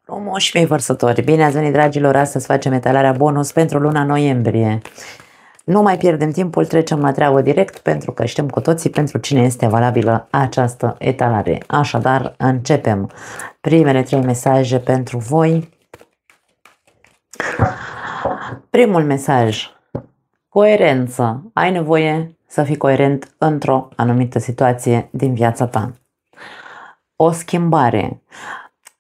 Frumoși mei vărsători, bine ați venit, dragilor! Astăzi facem etalarea bonus pentru luna noiembrie. Nu mai pierdem timpul, trecem la treabă direct, pentru că știm cu toții pentru cine este valabilă această etalare. Așadar, începem. Primele 3 mesaje pentru voi. Primul mesaj: coerență. Ai nevoie să fii coerent într-o anumită situație din viața ta. O schimbare.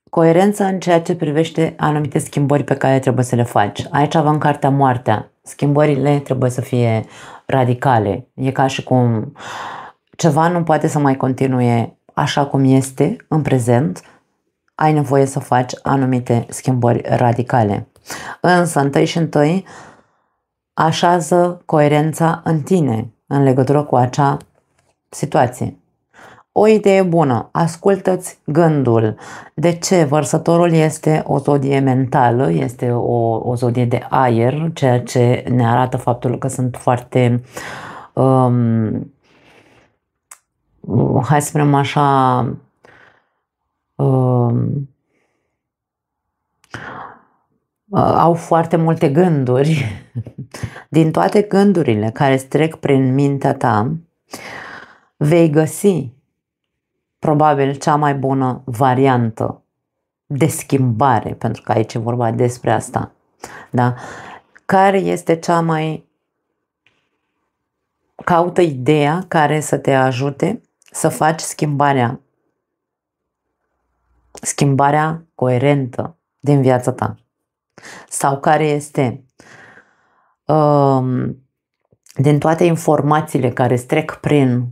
Coerență în ceea ce privește anumite schimbări pe care trebuie să le faci. Aici avem cartea moartea. Schimbările trebuie să fie radicale. E ca și cum ceva nu poate să mai continue așa cum este în prezent. Ai nevoie să faci anumite schimbări radicale. Însă, întâi și întâi, așează coerența în tine în legătură cu acea situație. O idee bună, ascultă-ți gândul. De ce? Vărsătorul este o zodie mentală, este o zodie de aer, ceea ce ne arată faptul că sunt foarte, hai să spunem așa, au foarte multe gânduri. Din toate gândurile care îți trec prin mintea ta, vei găsi probabil cea mai bună variantă de schimbare, pentru că aici e vorba despre asta. Da? Care este cea mai... Caută ideea care să te ajute să faci schimbarea coerentă din viața ta. Sau care este din toate informațiile care îți trec prin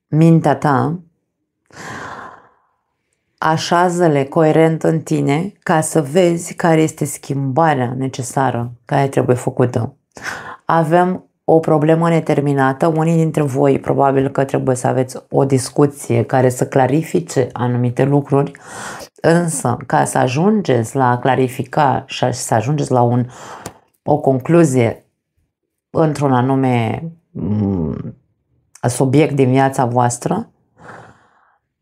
mintea ta, așează-le coerent în tine ca să vezi care este schimbarea necesară care trebuie făcută. Avem o problemă neterminată, unii dintre voi probabil că trebuie să aveți o discuție care să clarifice anumite lucruri, însă ca să ajungeți la a clarifica și să ajungeți la o concluzie într-un anume subiect din viața voastră,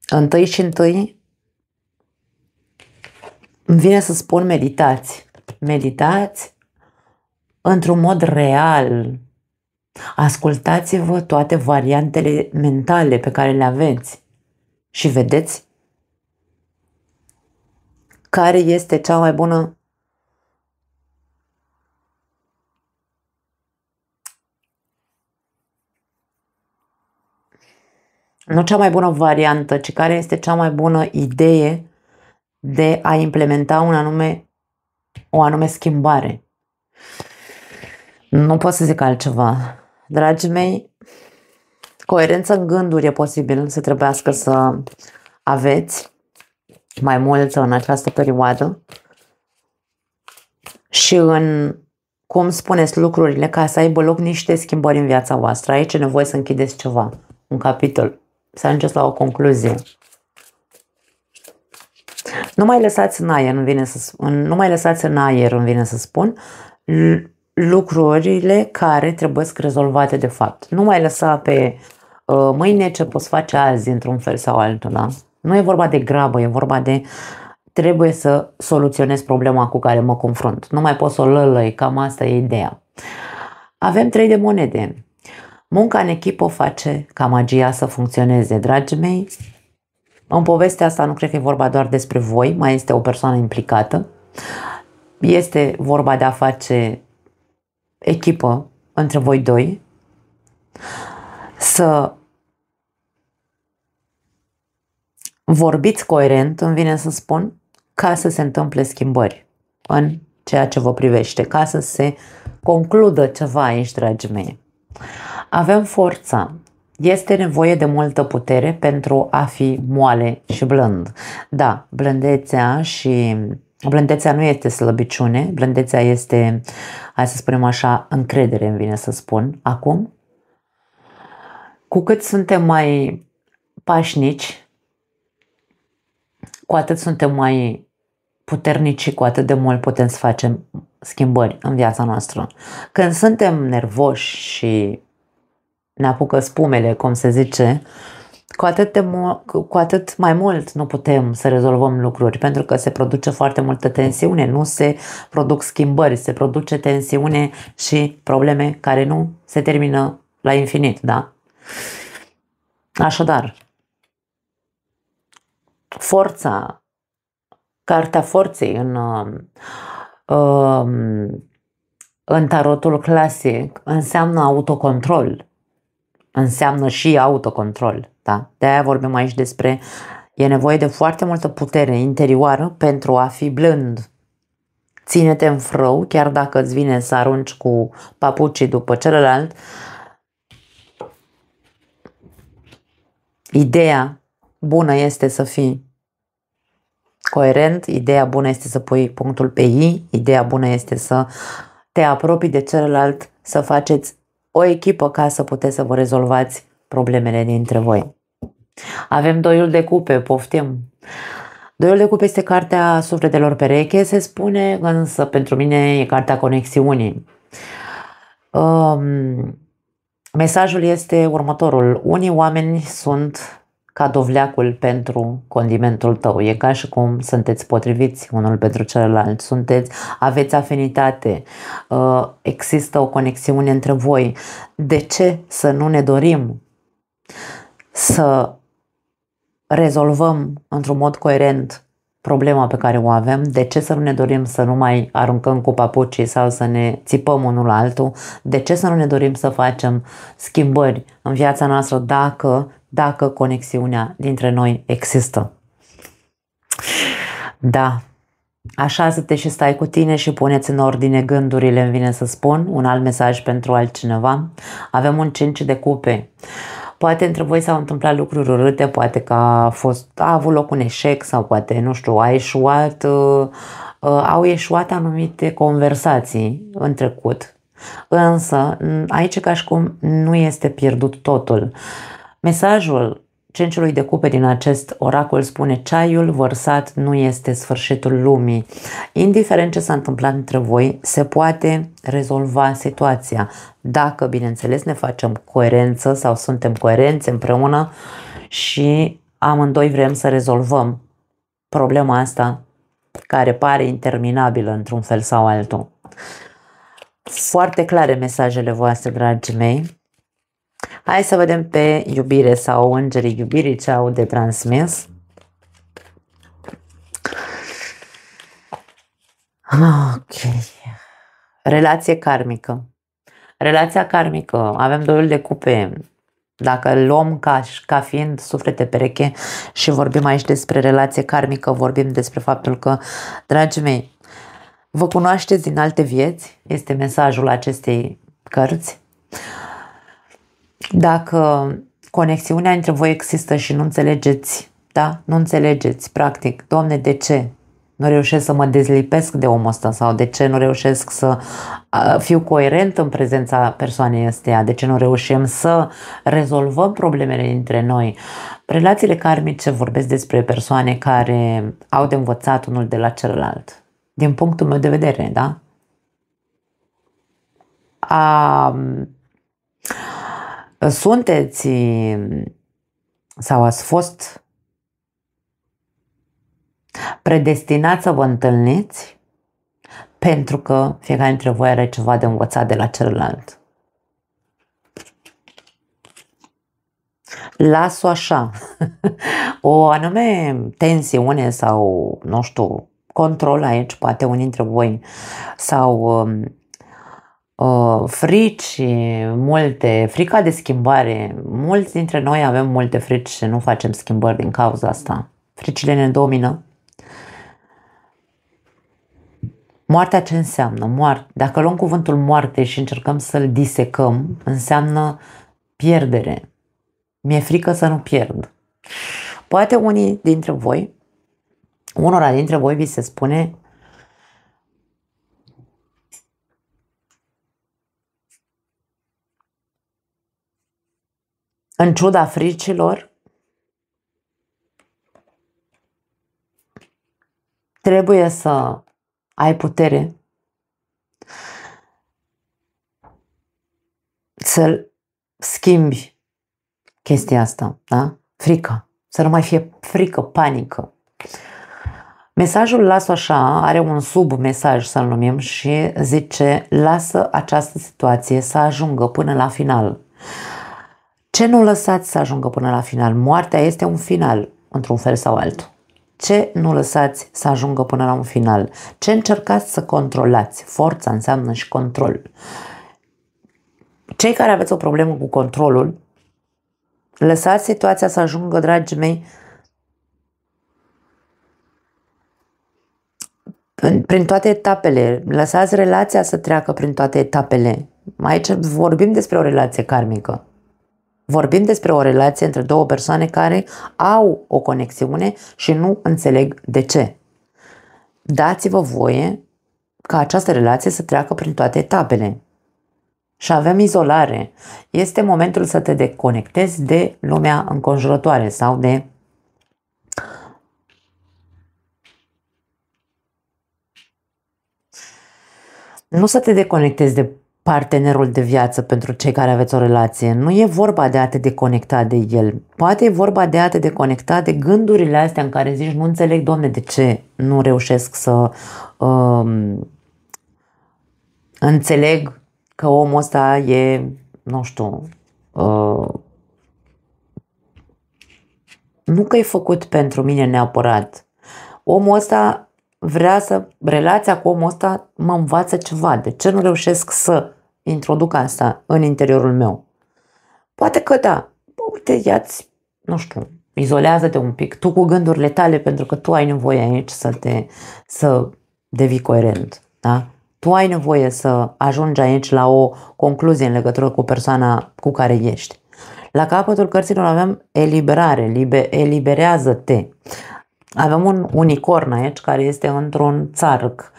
întâi și întâi îmi vine să spun meditați. Meditați într-un mod real. Ascultați-vă toate variantele mentale pe care le aveți și vedeți care este cea mai bună nu cea mai bună variantă, ci care este cea mai bună idee de a implementa o anume schimbare. Nu pot să zic altceva. Dragii mei, coerență în gânduri e posibil să trebuiască să aveți mai mult în această perioadă și în cum spuneți lucrurile ca să aibă loc niște schimbări în viața voastră. Aici e nevoie să închideți ceva, un capitol, să ajungeți la o concluzie. Nu mai lăsați în aer, îmi vine să spun, lucrurile care trebuie rezolvate de fapt. Nu mai lăsa pe mâine ce poți face azi într-un fel sau altul. Da? Nu e vorba de grabă, e vorba de trebuie să soluționez problema cu care mă confrunt. Nu mai pot să o lălăi, cam asta e ideea. Avem 3 de monede. Munca în echipă face ca magia să funcționeze, dragii mei. În povestea asta nu cred că e vorba doar despre voi, mai este o persoană implicată. Este vorba de a face echipă între voi doi, să vorbiți coerent, îmi vine să spun, ca să se întâmple schimbări în ceea ce vă privește, ca să se concludă ceva aici, dragii mei. Avem forța. Este nevoie de multă putere pentru a fi moale și blând. Da, blândețea nu este slăbiciune, blândețea este, hai să spunem așa, încredere, îmi vine să spun. Acum, cu cât suntem mai pașnici, cu atât suntem mai puternici și cu atât de mult putem să facem schimbări în viața noastră. Când suntem nervoși și ne apucă spumele, cum se zice, cu atât mai mult nu putem să rezolvăm lucruri, pentru că se produce foarte multă tensiune, nu se produc schimbări, se produce tensiune și probleme care nu se termină la infinit, da? Așadar, forța, cartea forței în tarotul clasic înseamnă autocontrol, înseamnă și autocontrol, da? De-aia vorbim aici despre, e nevoie de foarte multă putere interioară pentru a fi blând. Ține-te în frâu, chiar dacă îți vine să arunci cu papucii după celălalt. Ideea bună este să fii coerent, ideea bună este să pui punctul pe I, ideea bună este să te apropii de celălalt, să faceți o echipă ca să puteți să vă rezolvați problemele dintre voi. Avem doiul de cupe, poftim. Doiul de cupe este cartea sufletelor pereche, se spune, însă pentru mine e cartea conexiunii. Mesajul este următorul. Unii oameni sunt ca dovleacul pentru condimentul tău. E ca și cum sunteți potriviți unul pentru celălalt. Aveți afinitate. Există o conexiune între voi. De ce să nu ne dorim să rezolvăm într-un mod coerent problema pe care o avem? De ce să nu ne dorim să nu mai aruncăm cu papucii sau să ne țipăm unul la altul? De ce să nu ne dorim să facem schimbări în viața noastră dacă conexiunea dintre noi există? Da, așează-te și stai cu tine și puneți în ordine gândurile, îmi vine să spun. Un alt mesaj pentru altcineva. Avem un 5 de cupe. Poate între voi s-au întâmplat lucruri urâte, poate că a avut loc un eșec sau poate, nu știu, au eșuat anumite conversații în trecut. Însă, aici ca și cum nu este pierdut totul. Mesajul Cinciului de cupe din acest oracol spune: ceaiul vărsat nu este sfârșitul lumii. Indiferent ce s-a întâmplat între voi, se poate rezolva situația. Dacă, bineînțeles, ne facem coerență sau suntem coerenți împreună și amândoi vrem să rezolvăm problema asta care pare interminabilă într-un fel sau altul. Foarte clare mesajele voastre, dragii mei. Hai să vedem pe iubire sau îngerii iubirii ce au de transmis. Ok. Relație karmică. Relația karmică. Avem doiul de cupe. Dacă îl luăm ca fiind suflete pereche și vorbim aici despre relație karmică, vorbim despre faptul că, dragii mei, vă cunoașteți din alte vieți. Este mesajul acestei cărți. Dacă conexiunea între voi există și nu înțelegeți, da? Nu înțelegeți, practic, Doamne, de ce nu reușesc să mă dezlipesc de omul ăsta sau de ce nu reușesc să fiu coerent în prezența persoanei astea, de ce nu reușim să rezolvăm problemele dintre noi. Relațiile karmice vorbesc despre persoane care au de învățat unul de la celălalt. Din punctul meu de vedere, da? Sunteți sau ați fost predestinați să vă întâlniți pentru că fiecare dintre voi are ceva de învățat de la celălalt. Las-o așa. O anume tensiune sau, nu știu, control aici, poate unii dintre voi, sau frici multe, frica de schimbare. Mulți dintre noi avem multe frici și nu facem schimbări din cauza asta. Fricile ne domină. Moartea ce înseamnă? Moarte. Dacă luăm cuvântul moarte și încercăm să-l disecăm, înseamnă pierdere. Mi-e frică să nu pierd. Poate unii dintre voi, unora dintre voi vi se spune: în ciuda fricilor, trebuie să ai putere să schimbi chestia asta, da? frică, să nu mai fie frică, panică. Mesajul las-o așa, are un submesaj să-l numim și zice: lasă această situație să ajungă până la final. Ce nu lăsați să ajungă până la final? Moartea este un final, într-un fel sau altul. Ce nu lăsați să ajungă până la un final? Ce încercați să controlați? Forța înseamnă și control. Cei care aveți o problemă cu controlul, lăsați situația să ajungă, dragii mei, prin toate etapele. Lăsați relația să treacă prin toate etapele. Aici vorbim despre o relație karmică. Vorbim despre o relație între două persoane care au o conexiune și nu înțeleg de ce. Dați-vă voie ca această relație să treacă prin toate etapele. Și avem izolare. Este momentul să te deconectezi de lumea înconjurătoare sau de nu să te deconectezi de partenerul de viață pentru cei care aveți o relație. Nu e vorba de a te deconecta de el. Poate e vorba de a te deconecta de gândurile astea în care zici: nu înțeleg, Doamne, de ce nu reușesc să înțeleg că omul ăsta e, nu știu, nu că e făcut pentru mine neapărat. Omul ăsta vrea să, relația cu omul ăsta mă învață ceva. De ce nu reușesc să introduc asta în interiorul meu? Poate că da. Uite, ia-ți, nu știu, izolează-te un pic tu cu gândurile tale, pentru că tu ai nevoie aici să devii coerent. Da? Tu ai nevoie să ajungi aici la o concluzie în legătură cu persoana cu care ești. La capătul cărților avem eliberare, eliberează-te. Avem un unicorn aici care este într-un țarc.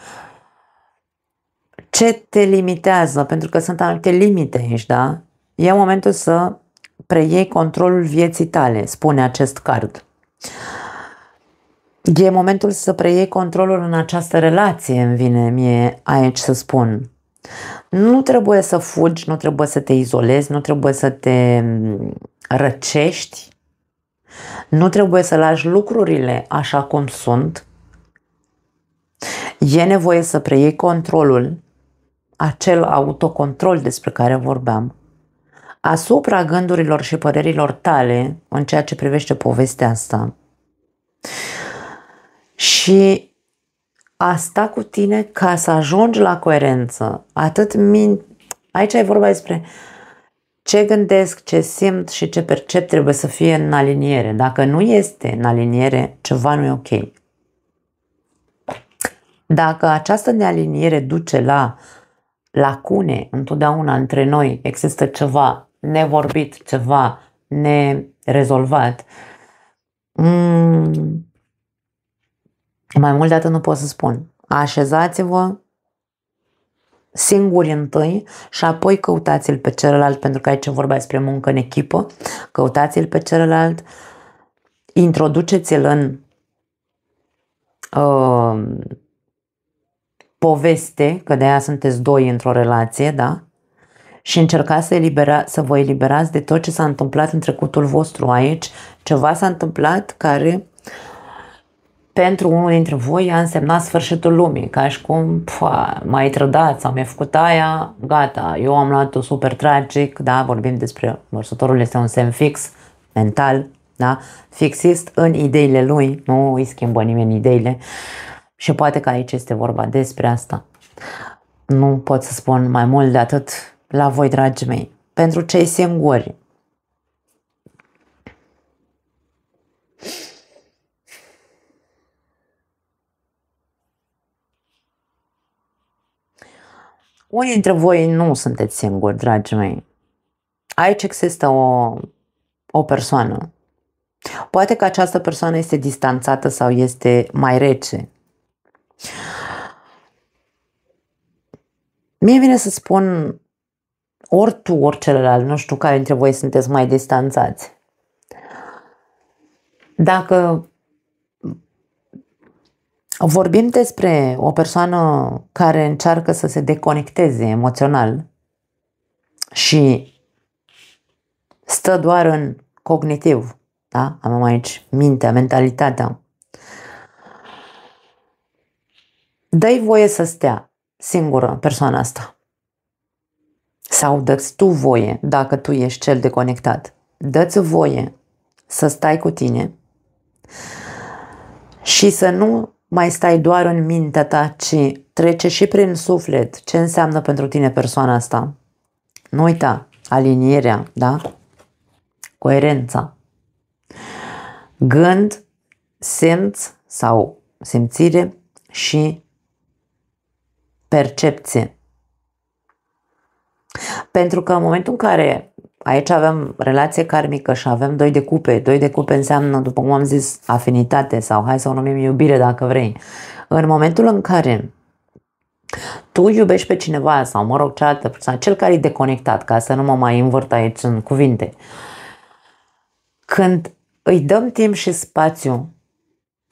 Ce te limitează? Pentru că sunt anumite limite aici, da? E momentul să preiei controlul vieții tale, spune acest card. E momentul să preiei controlul în această relație, îmi vine mie aici să spun. Nu trebuie să fugi, nu trebuie să te izolezi, nu trebuie să te răcești, nu trebuie să lași lucrurile așa cum sunt. E nevoie să preiei controlul, acel autocontrol despre care vorbeam, asupra gândurilor și părerilor tale în ceea ce privește povestea asta. Și asta cu tine ca să ajungi la coerență. Aici e vorba despre ce gândesc, ce simt și ce percep trebuie să fie în aliniere. Dacă nu este în aliniere, ceva nu e ok. Dacă această nealiniere duce la lacune întotdeauna între noi, există ceva nevorbit, ceva nerezolvat, mai mult de atât nu pot să spun. Așezați-vă singuri întâi și apoi căutați-l pe celălalt, pentru că aici e vorba despre muncă în echipă. Căutați-l pe celălalt, introduceți-l în poveste, că de-aia sunteți doi într-o relație, da? Și încercați să vă eliberați de tot ce s-a întâmplat în trecutul vostru. Aici ceva s-a întâmplat care pentru unul dintre voi a însemnat sfârșitul lumii, ca și cum m-ai trădat sau mi-ai făcut aia, gata, eu am luat-o super tragic, da? Vorbim despre vărsătorul, este un semn fix, mental, da? Fixist în ideile lui, nu îi schimbă nimeni ideile. Și poate că aici este vorba despre asta. Nu pot să spun mai mult de atât la voi, dragii mei. Pentru cei singuri, unii dintre voi nu sunteți singuri, dragii mei. Aici există o persoană. Poate că această persoană este distanțată sau este mai rece. Mie vine să spun, ori tu, ori celălalt, nu știu care dintre voi sunteți mai distanțați. Dacă vorbim despre o persoană care încearcă să se deconecteze emoțional și stă doar în cognitiv, Da? Avem aici mintea, mentalitatea. Dă-i voie să stea singură persoana asta. Sau dă-ți tu voie, dacă tu ești cel deconectat. Dă-ți voie să stai cu tine și să nu mai stai doar în mintea ta, ci trece și prin suflet ce înseamnă pentru tine persoana asta. Nu uita, alinierea, da? Coerența. Gând, simț sau simțire și percepție. Pentru că în momentul în care aici avem relație karmică și avem doi de cupe înseamnă, după cum am zis, afinitate sau hai să o numim iubire dacă vrei. În momentul în care tu iubești pe cineva sau, mă rog, cealaltă persoană, cel care e deconectat, ca să nu mă mai învârt aici în cuvinte, când îi dăm timp și spațiu,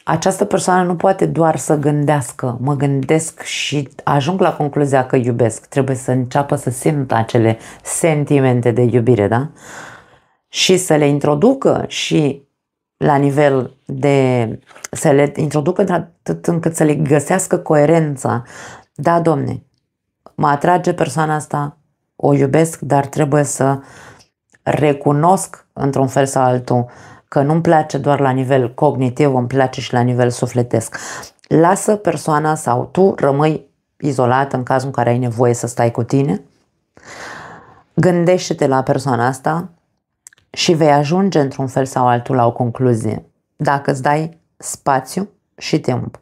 această persoană nu poate doar să gândească, mă gândesc și ajung la concluzia că iubesc. Trebuie să înceapă să simtă acele sentimente de iubire, da? Și să le introducă și la nivel de... să le introducă atât încât să le găsească coerența. Da, domne, mă atrage persoana asta, o iubesc, dar trebuie să recunosc într-un fel sau altul că nu-mi place doar la nivel cognitiv, îmi place și la nivel sufletesc. Lasă persoana sau tu rămâi izolat în cazul în care ai nevoie să stai cu tine. Gândește-te la persoana asta și vei ajunge într-un fel sau altul la o concluzie. Dacă îți dai spațiu și timp.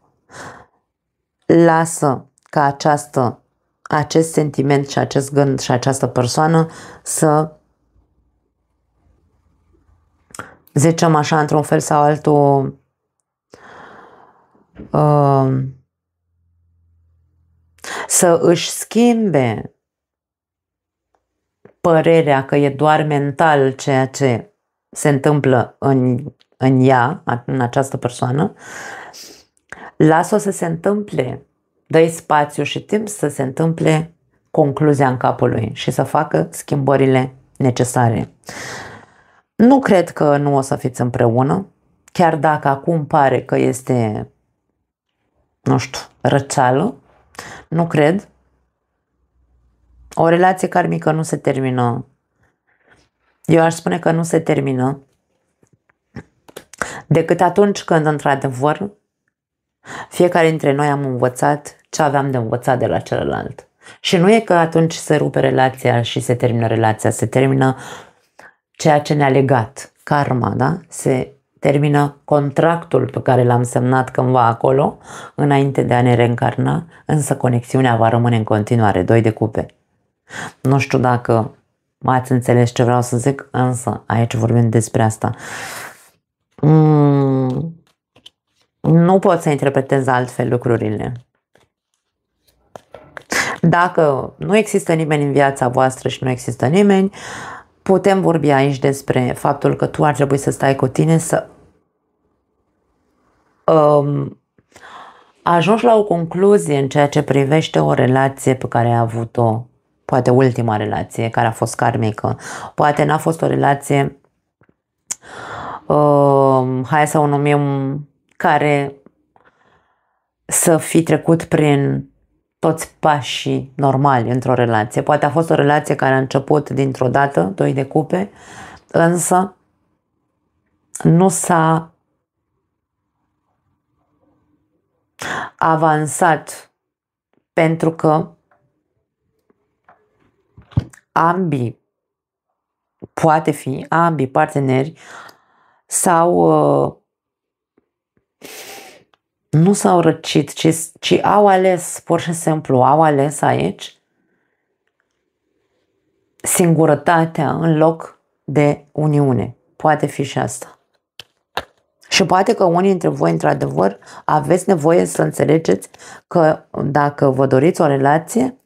Lasă ca acest sentiment și acest gând și această persoană să, zicem așa, într-un fel sau altul, să își schimbe părerea că e doar mental ceea ce se întâmplă în ea, în această persoană. Lasă-o să se întâmple, dă-i spațiu și timp să se întâmple concluzia în capul lui și să facă schimbările necesare. Nu cred că nu o să fiți împreună, chiar dacă acum pare că este, nu știu, răceală, nu cred. O relație karmică nu se termină. Eu aș spune că nu se termină decât atunci când, într-adevăr, fiecare dintre noi am învățat ce aveam de învățat de la celălalt. Și nu e că atunci se rupe relația și se termină relația, se termină ceea ce ne-a legat, karma, da? Se termină contractul pe care l-am semnat cândva acolo, înainte de a ne reîncarna, însă conexiunea va rămâne în continuare, doi de cupe. Nu știu dacă m-ați înțeles ce vreau să zic, însă aici vorbim despre asta. Nu pot să interpretez altfel lucrurile. Dacă nu există nimeni în viața voastră și nu există nimeni, putem vorbi aici despre faptul că tu ar trebui să stai cu tine, să ajungi la o concluzie în ceea ce privește o relație pe care ai avut-o, poate ultima relație care a fost karmică, poate n-a fost o relație, hai să o numim, care să fi trecut prin toți pașii normali într-o relație. Poate a fost o relație care a început dintr-o dată, doi de cupe, însă nu s-a avansat pentru că ambii parteneri nu s-au răcit, ci au ales, pur și simplu, au ales aici singurătatea în loc de uniune. Poate fi și asta. Și poate că unii dintre voi, într-adevăr, aveți nevoie să înțelegeți că dacă vă doriți o relație,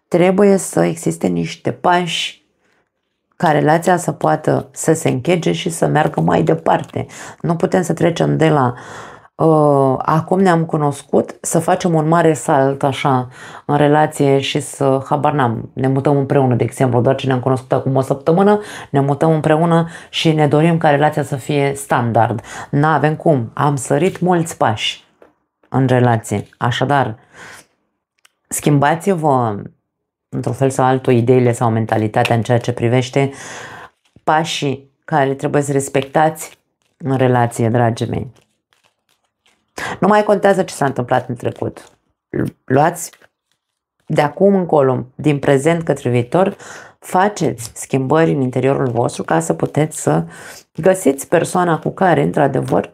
trebuie să existe niște pași ca relația să poată să se închege și să meargă mai departe. Nu putem să trecem de la acum ne-am cunoscut, să facem un mare salt așa în relație și să, habar n-am, ne mutăm împreună, de exemplu, doar ce ne-am cunoscut acum o săptămână, ne mutăm împreună și ne dorim ca relația să fie standard. N-avem cum, am sărit mulți pași în relație. Așadar, schimbați-vă într-un fel sau altul ideile sau mentalitatea în ceea ce privește pașii care trebuie să respectați în relație, dragii mei. Nu mai contează ce s-a întâmplat în trecut. Luați de acum încolo, din prezent către viitor, faceți schimbări în interiorul vostru ca să puteți să găsiți persoana cu care, într-adevăr,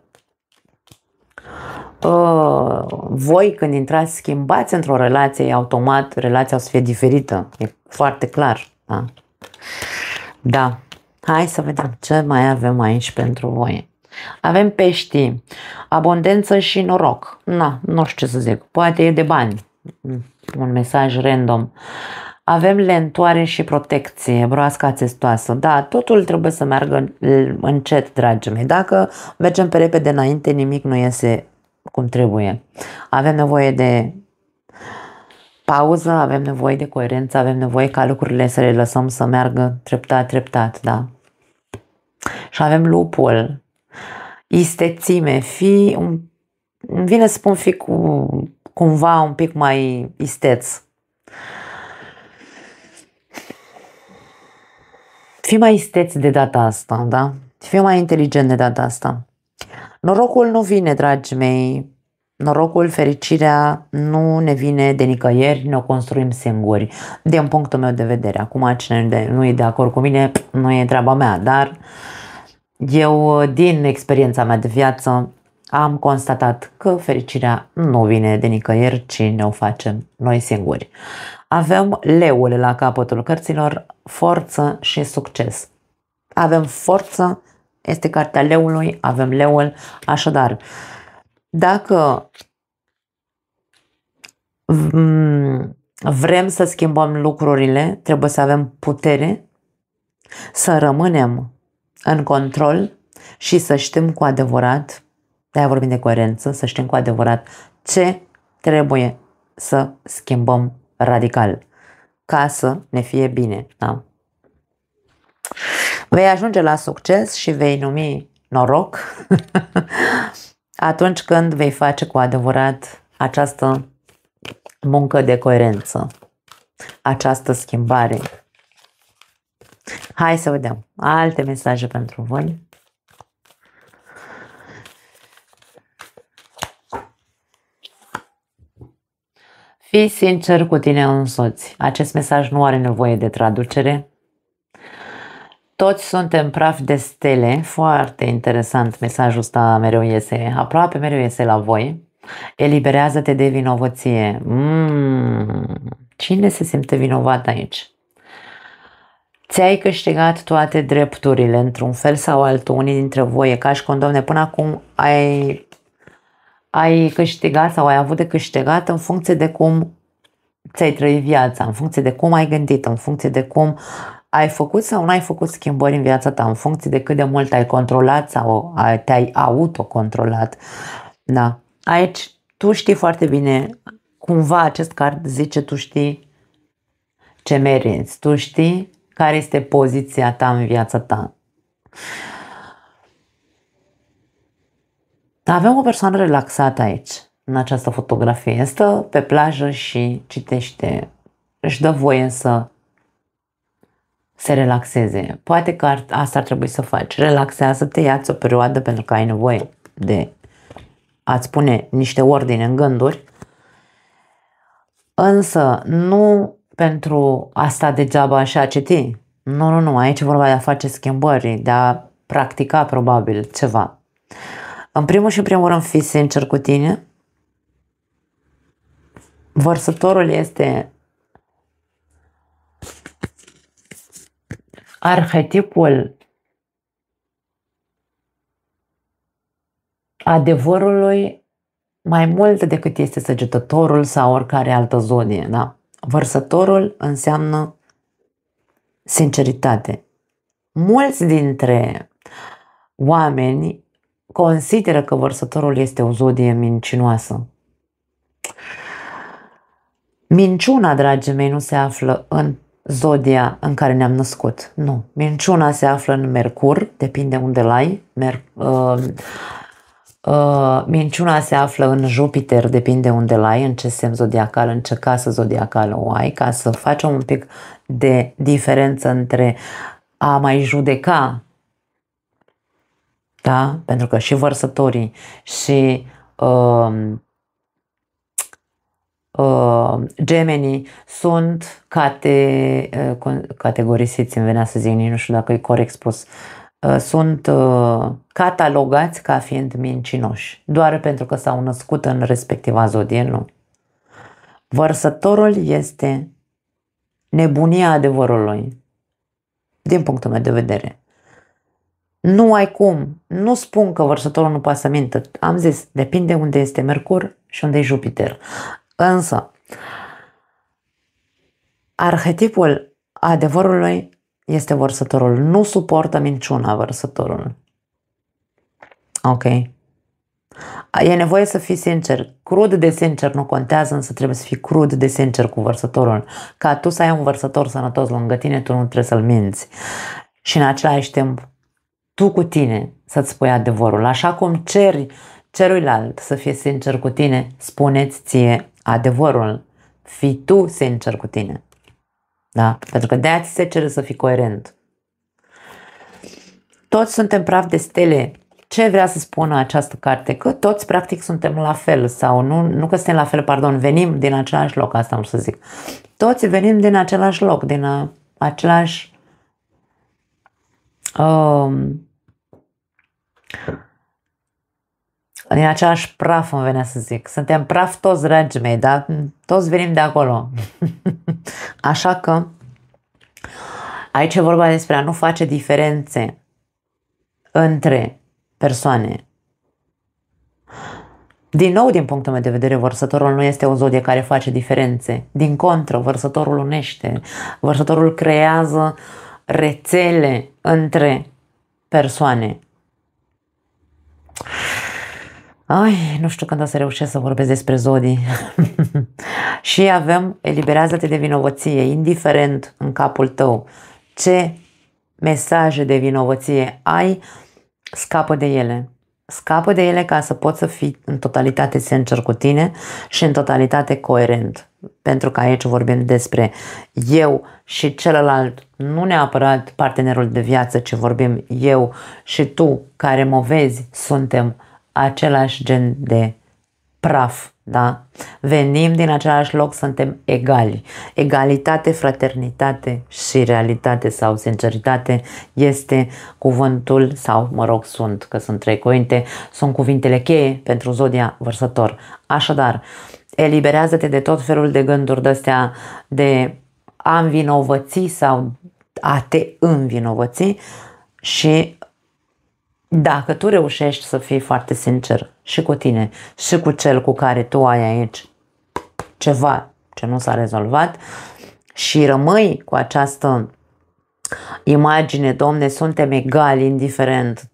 voi când intrați, schimbați într-o relație, automat relația o să fie diferită. E foarte clar. Da? Da. Hai să vedem ce mai avem aici pentru voi. Avem peștii, abundență și noroc. Na, nu știu ce să zic. Poate e de bani. Un mesaj random. Avem lentoare și protecție, broasca țestoasă. Da, totul trebuie să meargă încet, dragii mei. Dacă mergem pe repede înainte, nimic nu iese cum trebuie. Avem nevoie de pauză, avem nevoie de coerență, avem nevoie ca lucrurile să le lăsăm să meargă treptat, treptat, da? Și avem lupul, istețime, îmi vine să spun cumva un pic mai isteț. Fii mai isteț de data asta, da? Fii mai inteligent de data asta. Norocul nu vine, dragii mei. Norocul, fericirea nu ne vine de nicăieri, ne o construim singuri. Din punctul meu de vedere. Acum cine nu e de acord cu mine, nu e treaba mea, dar eu, din experiența mea de viață, am constatat că fericirea nu vine de nicăieri, ci ne o facem noi singuri. Avem leul la capătul cărților, forță și succes. Avem forță, este cartea leului, avem leul, așadar, dacă vrem să schimbăm lucrurile, trebuie să avem putere, să rămânem în control și să știm cu adevărat, de-aia vorbim de coerență, să știm cu adevărat ce trebuie să schimbăm radical ca să ne fie bine. Da? Vei ajunge la succes și vei numi noroc atunci când vei face cu adevărat această muncă de coerență, această schimbare. Hai să vedem alte mesaje pentru voi. Fii sincer cu tine însuți. Acest mesaj nu are nevoie de traducere. Toți suntem praf de stele. Foarte interesant mesajul ăsta mereu iese. Aproape mereu iese la voi. Eliberează-te de vinovăție. Cine se simte vinovat aici? Ți-ai câștigat toate drepturile într-un fel sau altul. Unii dintre voi e ca și cum, Doamne, până acum ai câștigat sau ai avut de câștigat în funcție de cum ți-ai trăit viața, în funcție de cum ai gândit, în funcție de cum ai făcut sau nu ai făcut schimbări în viața ta, în funcție de cât de mult ai controlat sau te-ai autocontrolat. Da. Aici tu știi foarte bine, cumva acest card zice, tu știi ce meriți, tu știi care este poziția ta în viața ta. Avem o persoană relaxată aici, în această fotografie. Stă pe plajă și citește, își dă voie să se relaxeze. Poate că asta ar trebui să faci. Relaxează-te, ia-ți o perioadă pentru că ai nevoie de a-ți pune niște ordine în gânduri. Însă nu pentru a sta degeaba și a citi. Nu. Aici e vorba de a face schimbări, de a practica probabil ceva. În primul și în primul rând, fii sincer cu tine. Vărsătorul este arhetipul adevărului mai mult decât este săgetătorul sau oricare altă zodie. Da? Vărsătorul înseamnă sinceritate. Mulți dintre oameni consideră că Vărsătorul este o zodie mincinoasă. Minciuna, dragii mei, nu se află în zodia în care ne-am născut. Nu. Minciuna se află în Mercur, depinde unde l-ai. Minciuna se află în Jupiter, depinde unde l-ai, în ce semn zodiacal, în ce casă zodiacală o ai, ca să facem un pic de diferență între a mai judeca, da? Pentru că și Vărsătorii și Gemenii sunt categorisiți, îmi venea să zic, nu știu dacă e corect spus, sunt catalogați ca fiind mincinoși, doar pentru că s-au născut în respectiva zodie, nu. Vărsătorul este nebunia adevărului, din punctul meu de vedere. Nu ai cum, nu spun că Vărsătorul nu poate să mintă, am zis, depinde unde este Mercur și unde e Jupiter. Însă, arhetipul adevărului este Vărsătorul. Nu suportă minciuna Vărsătorul. Ok? E nevoie să fii sincer. Crud de sincer nu contează, însă trebuie să fii crud de sincer cu Vărsătorul. Ca tu să ai un Vărsător sănătos lângă tine, tu nu trebuie să-l minți. Și în același timp, tu cu tine să-ți spui adevărul. Așa cum ceri celuilalt să fie sincer cu tine, spuneți ție adevărul. Fii tu sincer cu tine. Da? Pentru că de-aia ți se cere să fii coerent. Toți suntem praf de stele. Ce vrea să spună această carte? Că toți practic suntem la fel. Sau nu că suntem la fel, pardon, venim din același loc, asta am să zic. Toți venim din același loc, din același din același praf, îmi venea să zic. Suntem praf toți, dragii mei, da? Toți venim de acolo. Așa că aici e vorba despre a nu face diferențe între persoane. Din nou, din punctul meu de vedere, Vărsătorul nu este o zodie care face diferențe. Din contră, Vărsătorul unește. Vărsătorul creează rețele între persoane. Ai, nu știu când o să reușesc să vorbesc despre zodii. Și avem eliberează-te de vinovăție, indiferent în capul tău ce mesaje de vinovăție ai, scapă de ele. Scapă de ele ca să poți să fii în totalitate sincer cu tine și în totalitate coerent. Pentru că aici vorbim despre eu și celălalt, nu neapărat partenerul de viață, ci vorbim eu și tu care mă vezi, suntem același gen de praf, da? Venim din același loc, suntem egali. Egalitate, fraternitate și realitate sau sinceritate este cuvântul, sau mă rog sunt, că sunt 3 cuvinte, sunt cuvintele cheie pentru zodia Vărsător. Așadar, eliberează-te de tot felul de gânduri de-astea de a învinovăți sau a te învinovăți și dacă tu reușești să fii foarte sincer și cu tine și cu cel cu care tu ai aici ceva ce nu s-a rezolvat și rămâi cu această imagine, Domne, suntem egali, indiferent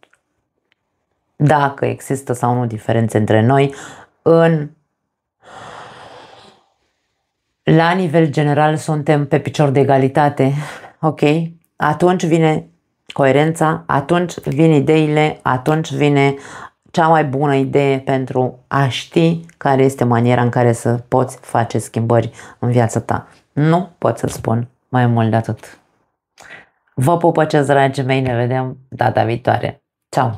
dacă există sau nu diferențe între noi, la nivel general suntem pe picior de egalitate, ok? Atunci vine coerența, atunci vin ideile, atunci vine cea mai bună idee pentru a ști care este maniera în care să poți face schimbări în viața ta. Nu pot să spun mai mult de atât. Vă pupăcesc, dragii mei, ne vedem data viitoare. Ceau!